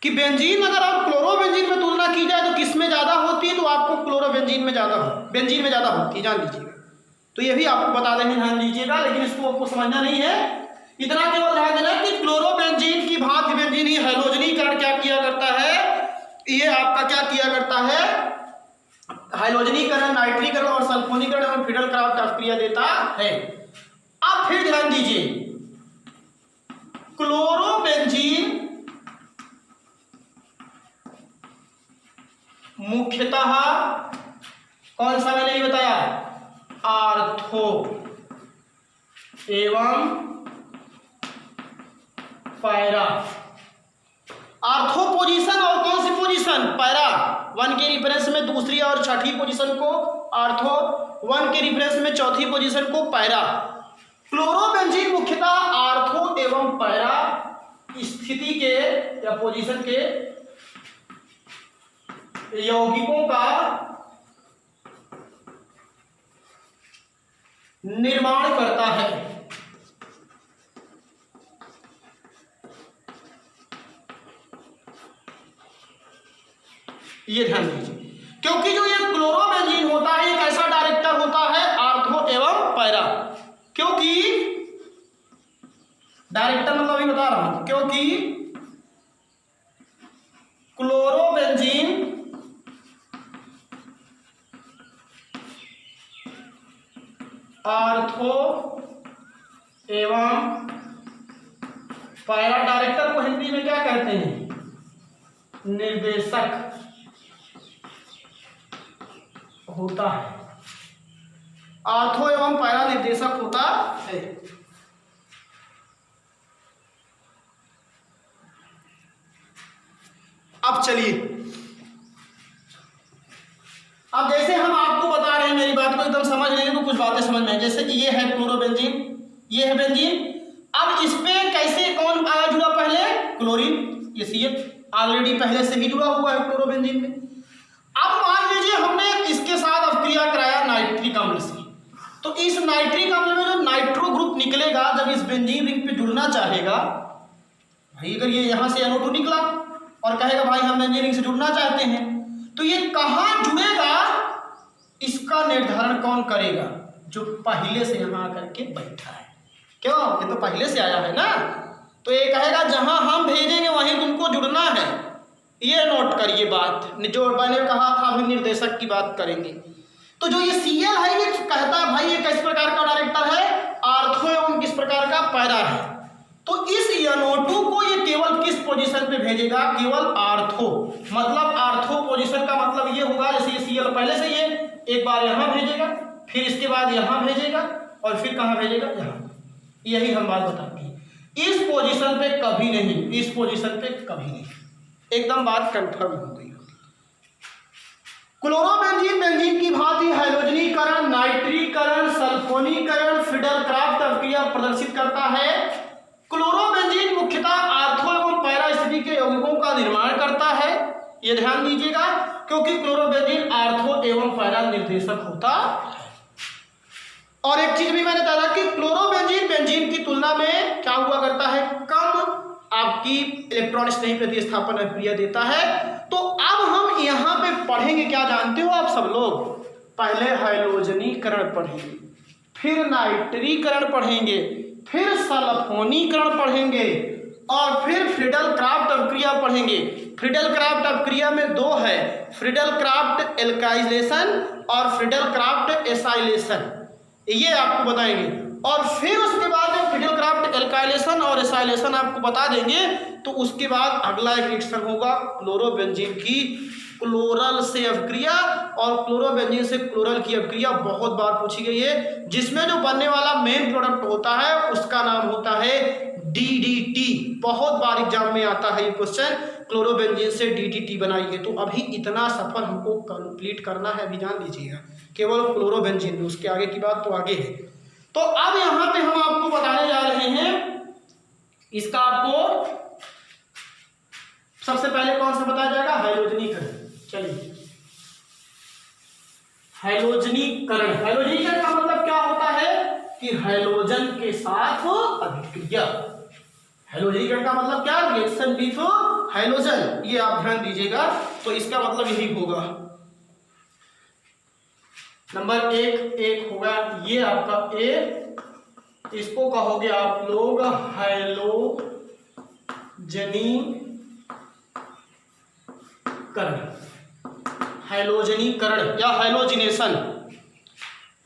कि बेंजीन अगर आप क्लोरोबेंजीन में तुलना की जाए तो किस में ज्यादा होती है? तो आपको क्लोरोबेंजीन में ज्यादा हो, बेंजीन में ज्यादा होती है, जान लीजिएगा। तो ये भी आपको बता देंगे, ध्यान दीजिएगा। लेकिन इसको आपको समझना नहीं है, इतना केवल ध्यान देना कि क्लोरोबेंजीन की भांति बेंजीन ही हाइलोजनीकरण क्या किया करता है? ये आपका क्या किया करता है? हाइलोजनीकरण, नाइट्रीकरण और सल्फोनीकरण और फ्रिडल क्राफ्ट अभिक्रिया देता है। अब फिर ध्यान दीजिए, क्लोरोबेंजीन मुख्यतः कौन सा, मैंने ये बताया, आर्थो एवं पैरा। आर्थो पोजीशन और कौन सी पोजीशन? पैरा 1 के रिफरेंस में दूसरी और छठी पोजीशन को आर्थो, 1 के रिफरेंस में चौथी पोजीशन को पैरा। क्लोरोबेंजीन मुख्यतः आर्थो एवं पैरा स्थिति के या पोजीशन के यौगिकों का निर्माण करता है। ये ध्यान दीजिए, क्योंकि जो ये क्लोरोबेंजीन होता है एक ऐसा डायरेक्टर होता है आर्थो एवं पैरा। क्योंकि डायरेक्टर मतलब अभी बता रहा हूं, क्योंकि क्लोरोबेंजीन आर्थो एवं पैरा, डायरेक्टर को हिंदी में क्या कहते हैं? निर्देशक होता है। आर्थो एवं पैरा निर्देशक होता है। अब चलिए, अब जैसे हम आपको बता रहे हैं, मेरी बात को एकदम समझ लेंगे तो कुछ बातें समझ में आए। जैसे कि ये है क्लोरोबेंजीन, ये है बेंजीन। अब इस पे कैसे कौन आया जुड़ा? पहले क्लोरीन, ये CH ऑलरेडी पहले से ही जुड़ा हुआ है क्लोरोबेंजीन में। अब मान लीजिए हमने इसके साथ अभिक्रिया कराया नाइट्रिक अम्ल से, तो इस नाइट्रिक अम्ल में जो नाइट्रो ग्रुप निकलेगा, जब इस बेंजीन रिंग पे जुड़ना चाहेगा, भाई अगर ये यहाँ से NO2 निकला और कहेगा भाई हम बेंजीन रिंग से जुड़ना चाहते हैं, तो ये कहाँ जुड़ेगा इसका निर्धारण कौन करेगा? जो पहले से यहाँ आकर के बैठा है। क्यों? ये तो पहले से आया है ना, तो ये कहेगा जहां हम भेजेंगे वहीं तुमको जुड़ना है। ये नोट करिए बात, जो मैंने कहा था अभी निर्देशक की बात करेंगे। तो जो ये Cl है ये कहता है भाई ये किस प्रकार का डायरेक्टर है? आर्थो एवं किस प्रकार का पैरा है। तो इस NO2 को ये केवल किस पोजीशन पे भेजेगा, केवल आर्थो, मतलब आर्थो पोजीशन का मतलब ये होगा जैसे ये Cl पहले से ये एक बार यहाँ भेजेगा, फिर इसके बाद यहाँ भेजेगा और फिर कहाँ भेजेगा, यहाँ। यही हम बात बताते हैं। इस पोजीशन पे कभी नहीं, इस पोजीशन पे कभी नहीं, एकदम बात कंफर्म हो गई। क्लोरोबेंजीन बेंजीन की भांति हैलोजनीकरण, नाइट्रीकरण, सल्फोनीकरण, फिडेल-क्राफ्ट अभिक्रिया प्रदर्शित करता है। क्लोरोबेंजीन मुख्यतः आर्थो एवं पैरा स्थिति के यौगिकों का निर्माण करता है, ये ध्यान दीजिएगा, क्योंकि क्लोरोबेंजीन आर्थो एवं पैरा निर्देशक होता है। और एक चीज भी मैंने बताया कि क्लोरोबेंजीन बेंजीन की तुलना में क्या हुआ करता है, कम आपकी इलेक्ट्रॉन स्नेही प्रतिस्थापन अभिक्रिया देता है। तो अब हम यहाँ पे पढ़ेंगे, क्या जानते हो आप सब लोग, पहले हैलोजनीकरण पढ़ेंगे, फिर नाइट्रीकरण पढ़ेंगे, फिर सल्फोनीकरण पढ़ेंगे और फिर फ्रीडल-क्राफ्ट अभिक्रिया पढ़ेंगे। फ्रीडल-क्राफ्ट अभिक्रिया में दो है, फ्रीडल-क्राफ्ट एल्काइलेशन और फ्रीडल-क्राफ्ट एसाइलेशन, ये आपको बताएंगे। और फिर उसके बाद जब फ्रीडल-क्राफ्ट एल्काइलेशन और एसाइलेशन आपको बता देंगे तो उसके बाद अगला एक रिएक्शन होगा क्लोरोबेंजीन की क्लोरल से अभिक्रिया, और क्लोरोबेंजीन से क्लोरल की अभिक्रिया बहुत बार पूछी गई है, जिसमें जो बनने वाला मेन प्रोडक्ट होता है उसका नाम होता है DDT। बहुत बार एग्जाम में आता है ये क्वेश्चन, क्लोरोबेंजीन से DDT बनाइए। तो अभी इतना सफर हमको कंप्लीट करना है, अभी जान लीजिएगा, केवल क्लोरोबेंजीन में, उसके आगे की बात तो आगे है। तो अब यहाँ पे हम आपको बताने जा रहे हैं, इसका आपको सबसे पहले कौन सा बताया जाएगा, हैलोजनीकरण। चलिए, हैलोजनीकरण, हैलोजनीकरण का मतलब क्या होता है कि हैलोजन के साथ अभिक्रिया। हैलोजनीकरण का मतलब क्या, रिएक्शन विथ हैलोजन, ये आप ध्यान दीजिएगा। तो इसका मतलब यही होगा, नंबर एक होगा ये आपका ए, इसको कहोगे आप लोग हैलोजनीकरण, हैलोजनीकरण या हैलोजिनेशन।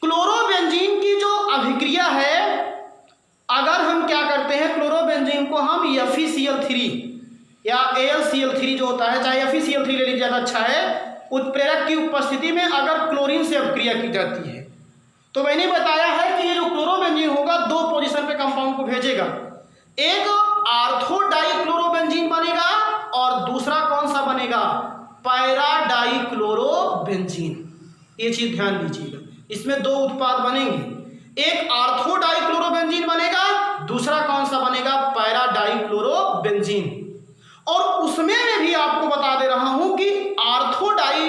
क्लोरोबेंजीन की जो अभिक्रिया है, अगर हम क्या करते हैं, क्लोरोबेंजीन को हम FeCl3 या AlCl3 जो होता है, चाहे FeCl3 ले लीजिए ज़्यादा अच्छा है, उत्प्रेरक की उपस्थिति में अगर क्लोरीन से अभिक्रिया की जाती है तो मैंने बताया है कि ये जो क्लोरोबेंजीन होगा दो पोजीशन पे कंपाउंड को भेजेगा, एक आर्थो डाइक्लोरोबेंजीन बनेगा और दूसरा कौन सा बनेगा, पैरा डाइक्लोरोबेंजीन। ये चीज ध्यान दीजिएगा, इसमें दो उत्पाद बनेंगे, एक आर्थो डाइक्लोरोबेंजीन बनेगा, दूसरा कौन सा बनेगा, पैरा डाइक्लोरोबेंजीन। और उसमें मैं भी आपको बता दे रहा हूं कि आर्थो डाई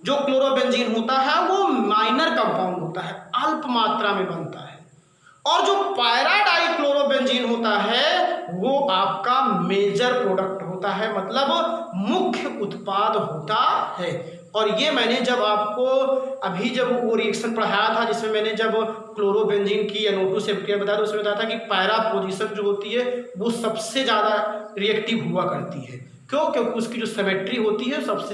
जो क्लोरोबेंजीन होता है वो माइनर कंपाउंड होता है, अल्प मात्रा में बनता है, और जो पैरा डाइक्लोरोबेंजीन होता है वो आपका मेजर प्रोडक्ट होता है, मतलब मुख्य उत्पाद होता है। और ये मैंने जब आपको अभी जब वो रिएक्शन पढ़ाया था, जिसमें मैंने जब क्लोरोबेंजीन की NO2 से अभिक्रिया बताया तो उसमें बताया था कि पैरा पोजीशन जो होती है वो सबसे ज़्यादा रिएक्टिव हुआ करती है। क्यों? क्योंकि उसकी जो सिमेट्री होती है सबसे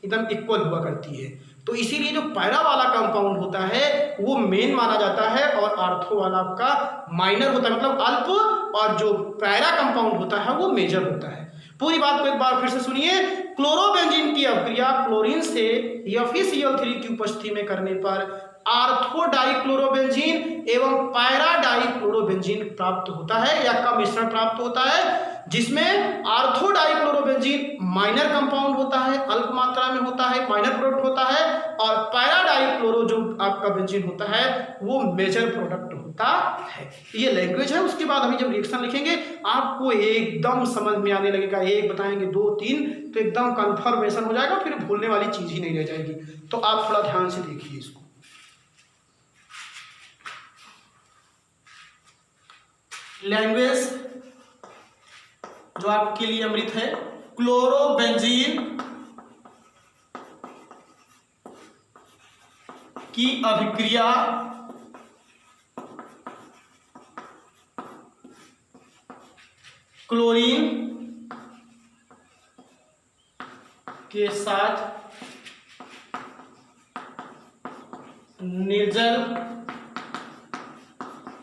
एकदम इक्वल हुआ करती है। तो इसीलिए जो पैरा वाला कंपाउंड होता है वो मेन माना जाता है और आर्थो वाला आपका माइनर होता है, मतलब अल्प, और जो पैरा कंपाउंड होता है वो मेजर होता है। पूरी बात को एक बार फिर से सुनिए। क्लोरोबेंजीन की अभिक्रिया क्लोरीन से FeCl3 की उपस्थिति में करने पर आर्थो डाइक्लोरोबेंजीन एवं पैरा डाइक्लोरोबेंजीन प्राप्त होता है या का मिश्रण प्राप्त होता है, जिसमें आर्थो डाइक्लोरोबेंजीन माइनर कंपाउंड होता है, अल्प मात्रा में होता है, माइनर प्रोडक्ट होता है, और पैरा डाइक्लोरो जो आपका बेंजीन होता है वो मेजर प्रोडक्ट होता है। ये लैंग्वेज है। उसके बाद अभी जब रिएक्शन लिखेंगे आपको एकदम समझ में आने लगेगा, एक बताएंगे दो तीन तो एकदम कंफर्मेशन हो जाएगा, फिर भूलने वाली चीज ही नहीं रह जाएगी। तो आप थोड़ा ध्यान से देखिए इसको। लैंग्वेज जो आपके लिए अमृत है, क्लोरोबेंजीन की अभिक्रिया क्लोरीन के साथ निर्जल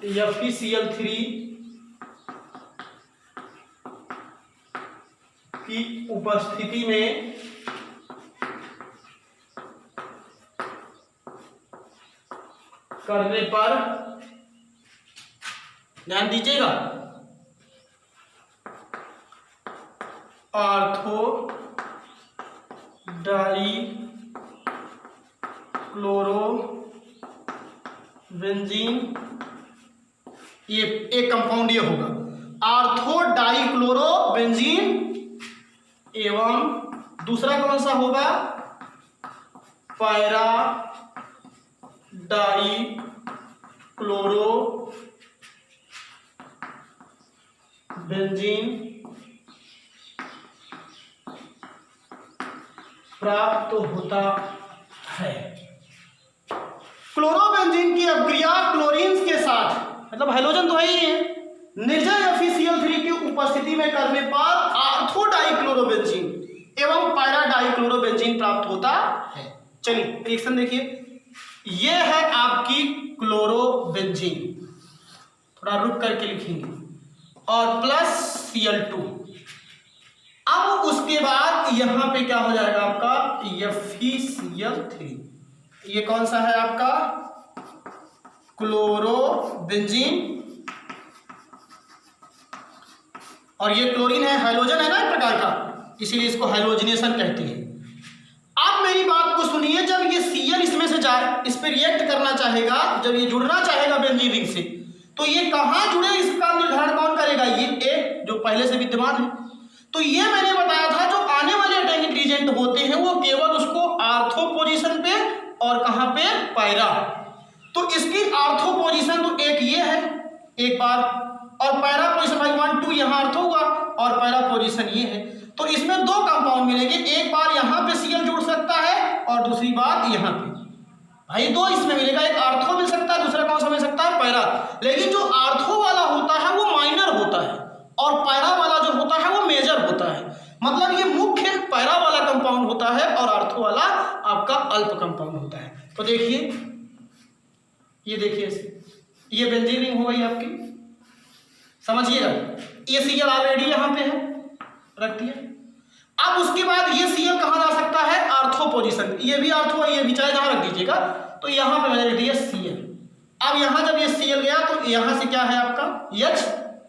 FeCl3 की उपस्थिति में करने पर, ध्यान दीजिएगा, ऑर्थो डाई क्लोरो बेंजीन, ये एक कंपाउंड ये होगा ऑर्थो डाई क्लोरो बेंजीन, एवं दूसरा कौन सा होगा पैरा डाई क्लोरो बेंजीन प्राप्त होता है। क्लोरोबेंजीन की अभिक्रिया क्लोरीन्स के साथ, मतलब हैलोजन तो है ही है, निर्जल FeCl3 की उपस्थिति में करने पर ऑर्थो डाइक्लोरोबेंजीन एवं पैरा डाइक्लोरोबेंजीन प्राप्त होता है। चलिए रिएक्शन देखिए, ये है आपकी क्लोरोबेंजीन, थोड़ा रुक करके लिखेंगे, और प्लस Cl2। अब उसके बाद यहां पे क्या हो जाएगा आपका FeCl3, ये कौन सा है आपका क्लोरोबेंजीन, और ये क्लोरीन है, हाइड्रोजन है ना एक प्रकार का, इसीलिए इसको हाइड्रोजनेशन कहते हैं। आप मेरी बात को सुनिए, जब ये Cl इसमें से जाए, इस पे रिएक्ट करना चाहेगा, जब ये जुड़ना चाहेगा बेंजीन रिंग से, तो ये कहां जुड़े इसका निर्धारण कौन करेगा, ये A जो पहले से विद्यमान है। तो ये मैंने बताया था जो आने वाले अटैकिंग एजेंट होते हैं वो केवल उसको आर्थो पोजीशन पे और कहां पे पैरा, तो इसकी आर्थो पोजीशन तो एक ये है एक बार, और पैरा पोजीशन भाई 1 2 यहां आर्थो हुआ और पैरा पोजीशन ये है, तो इसमें दो कंपाउंड मिलेंगे, एक बार यहां पे Cl जुड़ सकता है और दूसरी बार यहां पे, भाई दो इसमें मिलेगा, एक आर्थो मिल सकता है, दूसरा कौन सा मिल सकता है पैरा। लेकिन जो आर्थो वाला होता है वो माइनर होता है और पैरा वाला जो होता है वो मेजर होता है, मतलब ये मुख्य पैरा वाला कंपाउंड होता है और आर्थो वाला आपका अल्प कंपाउंड होता है। तो देखिए, ये देखिए, ये बेंजीन रिंग हो गई आपकी, समझिएगा, ये Cl ऑलरेडी यहां पे है, रख दिया। अब उसके बाद ये Cl कहां जा सकता है, आर्थो पोजीशन, ये भी आर्थो है, ये भी चाहे जहां रख दीजिएगा, तो यहां पे मैंने रख दिया Cl। अब यहां जब ये Cl गया तो यहां से क्या है आपका H,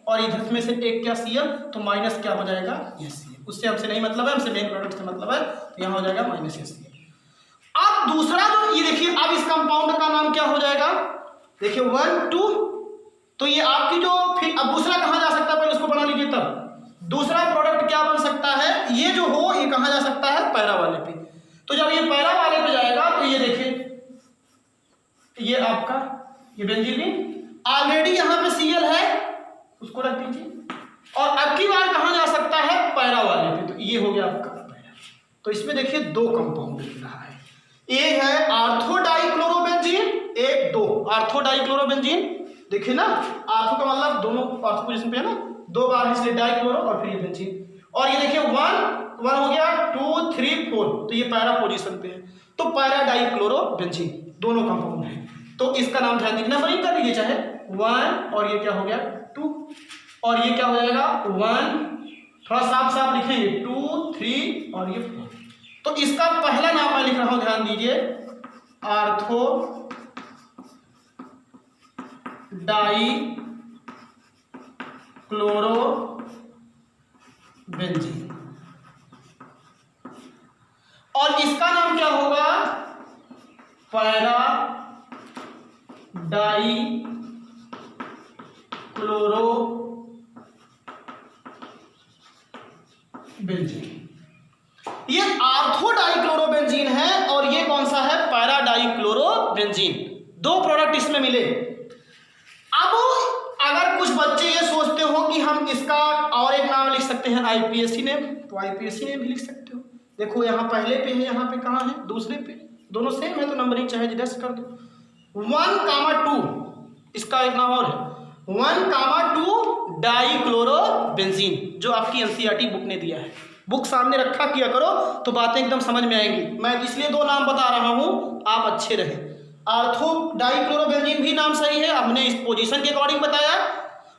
और इधर में से एक क्या Cl, तो माइनस क्या हो जाएगा ये Cl, उससे हमसे नहीं मतलब है, हमसे मेन प्रोडक्ट से मतलब है, तो यहाँ हो जाएगा माइनस ये Cl। अब दूसरा जो ये देखिए, अब इस कंपाउंड का नाम क्या हो जाएगा, देखिए 1 2, तो ये आपकी जो, फिर अब दूसरा कहाँ जा सकता है, पहले उसको बना लीजिए, तब दूसरा प्रोडक्ट क्या बन सकता है, ये जो हो ये कहाँ जा सकता है, पैरा वाले पे। तो जब ये पैरा वाले पे जाएगा तो ये देखिए, ये आपका ये बेंजीन रिंग ऑलरेडी यहाँ पे Cl है, उसको रख दीजिए, और अब की बार कहां जा सकता है, पैरा वाले पे, तो ये हो गया आपका पैरा। तो इसमें देखिए दो कंपाउंड दिख रहा है, एक है आर्थो डाइक्लोरोबेंजीन, एक दो आर्थो डाइक्लोरोबेंजीन, देखिए ना, आर्थो का मतलब दोनों आर्थो पोजीशन पे है ना, दो बार इसलिए डाइक्लोरो और फिर ये बेंजीन, और ये देखिए 1 1 हो गया, 2 3 4, तो ये पैरा पोजीशन पे है, तो पैरा डाइक्लोरोबेंजीन दोनों कंपाउंड है। तो इसका नाम ध्यान दीजिए, नंबरिंग कर लीजिए चाहे 1, और ये क्या हो गया 2, और ये क्या हो जाएगा 1, थोड़ा साफ साफ लिखेंगे 2 3 और ये 4। तो इसका पहला नाम मैं लिख रहा हूं, ध्यान दीजिए, आर्थो डाई क्लोरो बेंजीन, और इसका नाम क्या होगा, पैरा डाई क्लोरो बेंजीन। ये आर्थो डाइक्लोरोबेंजीन है और ये कौन सा है, पैरा डाइक्लोरोबेंजीन, दो प्रोडक्ट इसमें मिले। अब अगर कुछ बच्चे ये सोचते हो कि हम इसका और एक नाम लिख सकते हैं IPSC नेम, तो IPSC नेम भी लिख सकते हो। देखो यहाँ पहले पे है, यहाँ पे कहाँ है, दूसरे पे, दोनों सेम है, तो नंबरिंग चाहे जिधर से कर दो। 1, 2 इसका एक नाम और है, 1, 2 डाइक्लोरोबेंजीन, जो आपकी NCERT बुक ने दिया है। बुक सामने रखा किया करो तो बातें एकदम समझ में आएंगी। मैं इसलिए दो नाम बता रहा हूँ, आप अच्छे रहें। आर्थो डाइक्लोरोबेंजीन भी नाम सही है, हमने इस पोजीशन के अकॉर्डिंग बताया।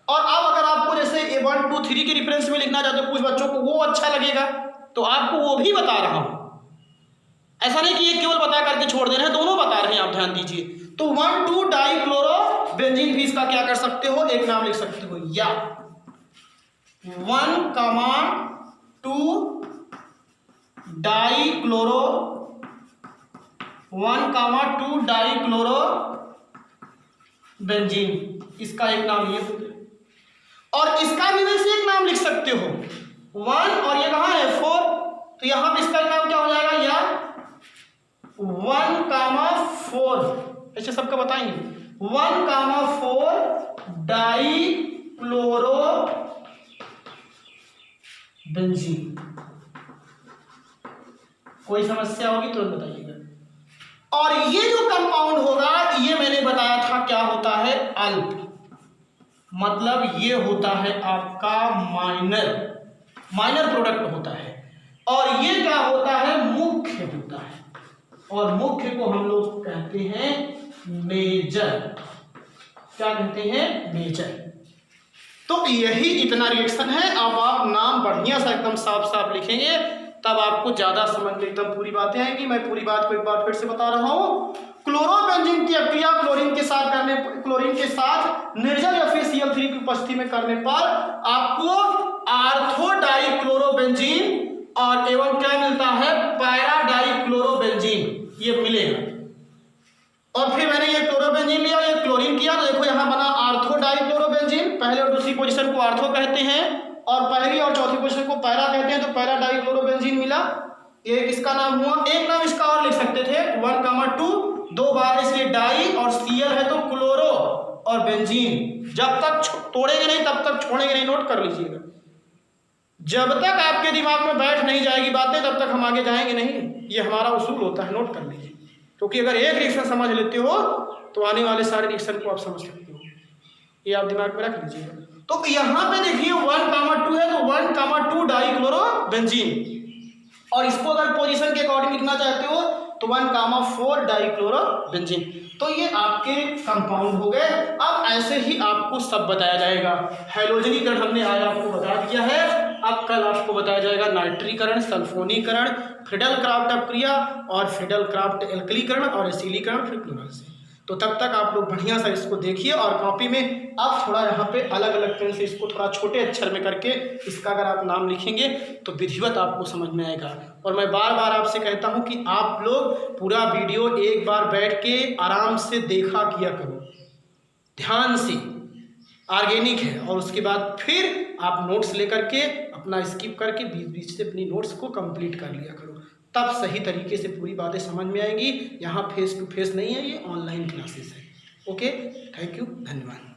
और अब अगर आपको जैसे A1 2 3 के रेफरेंस में लिखना चाहते हो, कुछ बच्चों को वो अच्छा लगेगा तो आपको वो भी बता रहा हूं। ऐसा नहीं कि ये केवल बता करके छोड़ दे रहे हैं, दोनों बता रहे हैं, आप ध्यान दीजिए। तो 1 2 डाइक्लोरोबेंजीन भी इसका क्या कर सकते हो, एक नाम लिख सकते हो, या 1 2 डाइक्लोरो 1 2 डाइक्लोरोबेंजीन, इसका एक नाम ये हो गया। और इसका भी वैसे एक नाम लिख सकते हो 1, और ये कहाँ है 4, तो यहां पे इसका नाम क्या हो जाएगा, या 1 4, ऐसे सबका बताएंगे 1 4 डाइक्लोरोबेंजीन। कोई समस्या होगी तुरंत बताइएगा। और ये जो कंपाउंड होगा, ये मैंने बताया था क्या होता है, अल्प, मतलब ये होता है आपका माइनर प्रोडक्ट होता है। और ये क्या होता है, मुख्य होता है। और मुख्य को हम लोग कहते हैं मेजर। क्या कहते हैं, मेजर। तो यही इतना रिएक्शन है। अब आप नाम बढ़िया सा एकदम साफ साफ लिखेंगे, तब आपको ज्यादा समझ में एकदम पूरी बातें आएंगी। मैं पूरी बात को एक बार फिर से बता रहा हूं। क्लोरोबेंजीन की अक्रिया क्लोरीन के साथ निर्जल या फिर Cl3 की उपस्थिति में करने पर आपको आर्थो डाइक्लोरोबेंजीन और एवं क्या मिलता है, पैरा डाइक्लोरोबेंजीन, ये मिलेगा। और फिर मैंने ये क्लोरोबेंजीन लिया, ये क्लोरीन किया, तो देखो यहां बना आर्थो डाइक्लोरोबेंजीन। पहले और दूसरी पोजीशन को आर्थो कहते हैं, और पहली और चौथी पोजीशन को पैरा कहते हैं, तो पैरा डाइक्लोरोबेंजीन मिला। ये इसका नाम हुआ। एक नाम इसका और लिख सकते थे 1 2, 2 बार इसलिए डाई, और Cl है तो क्लोरो और बेंजीन। जब तक तोड़ेंगे नहीं तब तक छोड़ेंगे नहीं, नोट कर लीजिएगा। जब तक आपके दिमाग में बैठ नहीं जाएगी बातें तब तक हम आगे जाएंगे नहीं, ये हमारा उसूल होता है, नोट कर लीजिए। क्योंकि अगर एक रिएक्शन समझ लेते हो तो आने वाले सारे रिएक्शन को आप समझ सकते हो, ये आप दिमाग में रख लीजिएगा। तो यहाँ पे देखिए 1 2 है, तो 1 2 डाइक्लोरोबेंजीन। और इसको अगर पोजीशन के अकॉर्डिंग लिखना चाहते हो तो 1 4 डाइक्लोरोबेंजीन। तो ये आपके कंपाउंड हो गए। अब ऐसे ही आपको सब बताया जाएगा। हैलोजनीकरण हमने आज आपको बता दिया है। अब कल आपको बताया जाएगा नाइट्रीकरण, सल्फोनीकरण, फ्रीडल क्राफ्ट अपक्रिया और फ्रीडल क्राफ्ट एल्कलीकरण और एसिलीकरण फिर क्लोरल से। तो तब तक आप लोग बढ़िया सा इसको देखिए और कॉपी में आप थोड़ा यहाँ पे अलग अलग पेन से इसको थोड़ा छोटे अक्षर में करके इसका अगर आप नाम लिखेंगे तो विधिवत आपको समझ में आएगा। और मैं बार बार आपसे कहता हूँ कि आप लोग पूरा वीडियो एक बार बैठ के आराम से देखा किया करो, ध्यान से, ऑर्गेनिक है। और उसके बाद फिर आप नोट्स लेकर के अपना स्किप करके बीच बीच से अपनी नोट्स को कंप्लीट कर लिया करो, तब सही तरीके से पूरी बातें समझ में आएंगी। यहाँ फेस टू फेस नहीं है, ये ऑनलाइन क्लासेस है। ओके, थैंक यू, धन्यवाद।